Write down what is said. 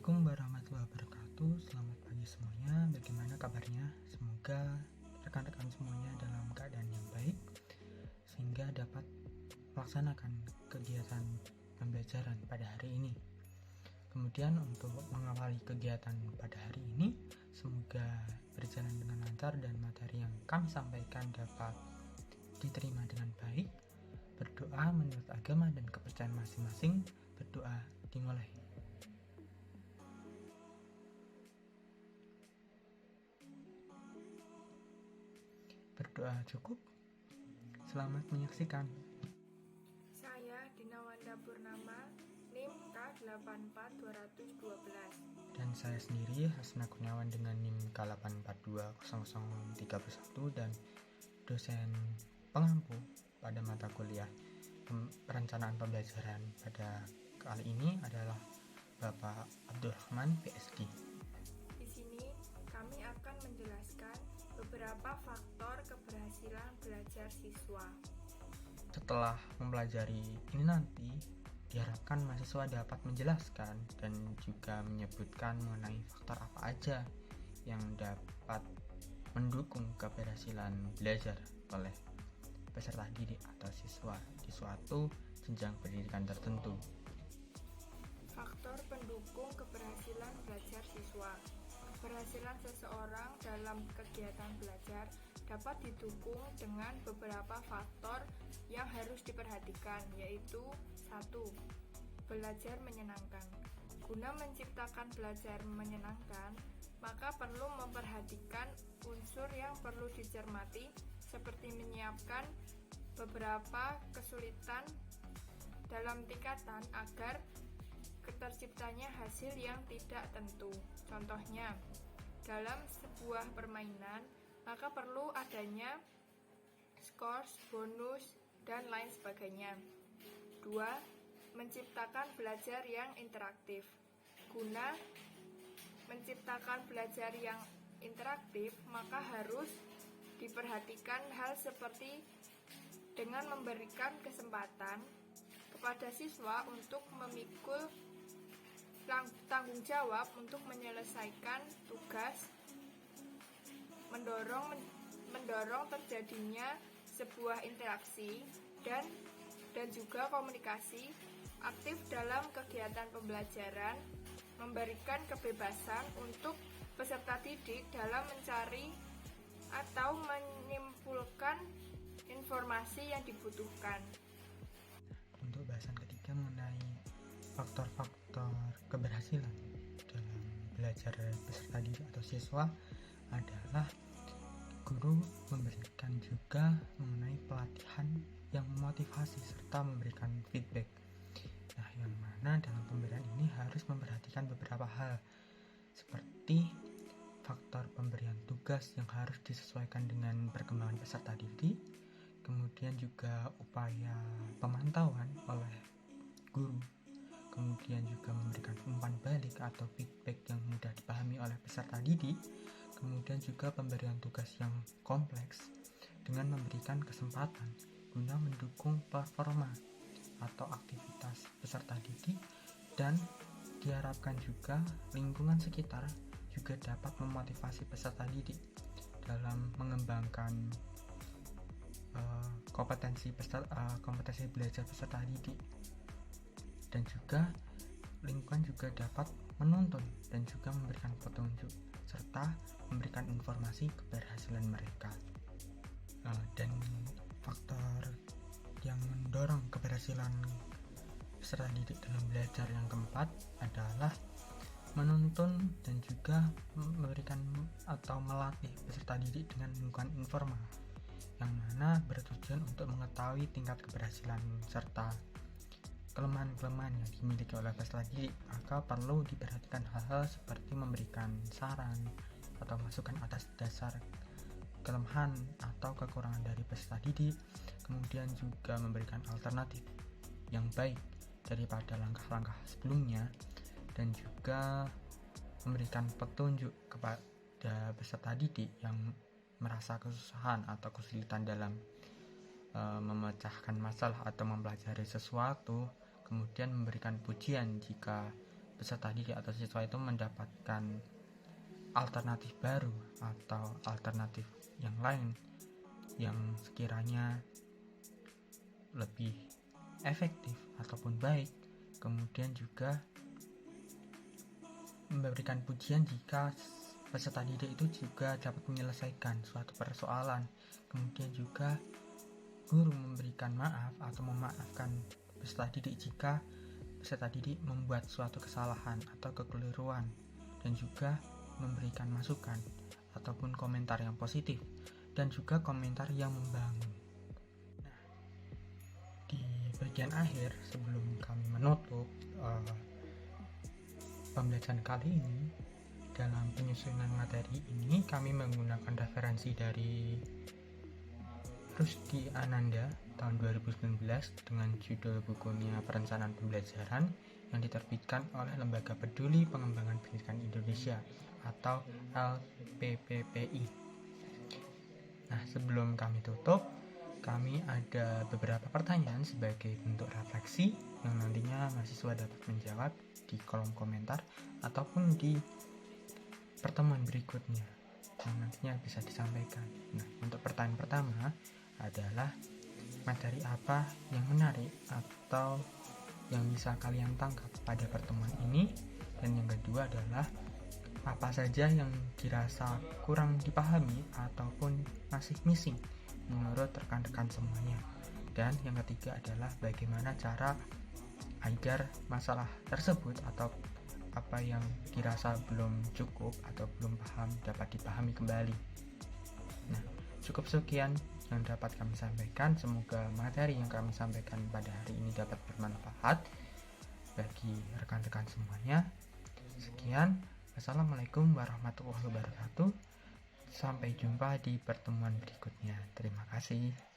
Assalamualaikum warahmatullahi wabarakatuh. Selamat pagi semuanya. Bagaimana kabarnya? Semoga rekan-rekan semuanya dalam keadaan yang baik sehingga dapat melaksanakan kegiatan pembelajaran pada hari ini. Kemudian untuk mengawali kegiatan pada hari ini, semoga berjalan dengan lancar dan materi yang kami sampaikan dapat diterima dengan baik. Berdoa menurut agama dan kepercayaan masing-masing. Berdoa dimulai. Berdoa cukup. Selamat menyaksikan. Saya Dina Wanda Purnama, NIM K84212. Dan saya sendiri Hasna Kurniawan dengan NIM K8420031 dan dosen pengampu pada mata kuliah perencanaan pembelajaran pada kali ini adalah Bapak Abdurrahman PSD. Di sini kami akan menjelaskan beberapa faktor keberhasilan belajar siswa. Setelah mempelajari ini nanti, diharapkan mahasiswa dapat menjelaskan dan juga menyebutkan mengenai faktor apa aja yang dapat mendukung keberhasilan belajar oleh peserta didik atau siswa di suatu jenjang pendidikan tertentu. Faktor pendukung keberhasilan belajar siswa. Keberhasilan seseorang dalam kegiatan belajar dapat didukung dengan beberapa faktor yang harus diperhatikan, yaitu 1. Belajar menyenangkan. Guna menciptakan belajar menyenangkan, maka perlu memperhatikan unsur yang perlu dicermati, seperti menyiapkan beberapa kesulitan dalam tingkatan agar terciptanya hasil yang tidak tentu. Contohnya, dalam sebuah permainan, maka perlu adanya skor, bonus, dan lain sebagainya. 2. Menciptakan belajar yang interaktif. Guna menciptakan belajar yang interaktif, maka harus diperhatikan hal seperti dengan memberikan kesempatan kepada siswa untuk memikul tanggung jawab untuk menyelesaikan tugas, mendorong terjadinya sebuah interaksi dan juga komunikasi aktif dalam kegiatan pembelajaran, memberikan kebebasan untuk peserta didik dalam mencari atau menyimpulkan informasi yang dibutuhkan. Untuk bahasan ketiga mengenai faktor-faktor keberhasilan dalam belajar peserta didik atau siswa adalah guru memberikan juga mengenai pelatihan yang memotivasi serta memberikan feedback. Nah, yang mana dalam pemberian ini harus memperhatikan beberapa hal seperti faktor pemberian tugas yang harus disesuaikan dengan perkembangan peserta didik, kemudian juga upaya pemantauan oleh guru, kemudian juga memberikan umpan balik atau feedback yang mudah dipahami oleh peserta didik, kemudian juga pemberian tugas yang kompleks dengan memberikan kesempatan guna mendukung performa atau aktivitas peserta didik, dan diharapkan juga lingkungan sekitar juga dapat memotivasi peserta didik dalam mengembangkan kompetensi belajar peserta didik, dan juga lingkungan juga dapat menuntun dan juga memberikan petunjuk serta memberikan informasi keberhasilan mereka. Dan faktor yang mendorong keberhasilan peserta didik dalam belajar yang keempat adalah menuntun dan juga memberikan atau melatih peserta didik dengan lingkungan informal, yang mana bertujuan untuk mengetahui tingkat keberhasilan serta kelemahan-kelemahan yang dimiliki oleh peserta didik. Maka perlu diperhatikan hal-hal seperti memberikan saran atau masukan atas dasar kelemahan atau kekurangan dari peserta didik, kemudian juga memberikan alternatif yang baik daripada langkah-langkah sebelumnya, dan juga memberikan petunjuk kepada peserta didik yang merasa kesusahan atau kesulitan dalam memecahkan masalah atau mempelajari sesuatu, kemudian memberikan pujian jika peserta didik atau siswa itu mendapatkan alternatif baru atau alternatif yang lain yang sekiranya lebih efektif ataupun baik. Kemudian juga memberikan pujian jika peserta didik itu juga dapat menyelesaikan suatu persoalan. Kemudian juga guru memberikan maaf atau memaafkan peserta didik jika peserta didik membuat suatu kesalahan atau kekeliruan, dan juga memberikan masukan ataupun komentar yang positif dan juga komentar yang membangun. Nah, di bagian akhir sebelum kami menutup pembelajaran kali ini, dalam penyusunan materi ini kami menggunakan referensi dari Rusdi Ananda tahun 2019 dengan judul bukunya Perencanaan Pembelajaran yang diterbitkan oleh Lembaga Peduli Pengembangan Pendidikan Indonesia atau LPPPI. Nah, sebelum kami tutup, kami ada beberapa pertanyaan sebagai bentuk refleksi yang nantinya mahasiswa dapat menjawab di kolom komentar ataupun di pertemuan berikutnya yang nantinya bisa disampaikan. Nah, untuk pertanyaan pertama adalah materi apa yang menarik atau yang bisa kalian tangkap pada pertemuan ini, dan yang kedua adalah apa saja yang dirasa kurang dipahami ataupun masih missing menurut rekan-rekan semuanya, dan yang ketiga adalah bagaimana cara agar masalah tersebut atau apa yang dirasa belum cukup atau belum paham dapat dipahami kembali. Nah, cukup sekian yang dapat kami sampaikan. Semoga materi yang kami sampaikan pada hari ini dapat bermanfaat bagi rekan-rekan semuanya. Sekian, wassalamualaikum warahmatullahi wabarakatuh. Sampai jumpa di pertemuan berikutnya. Terima kasih.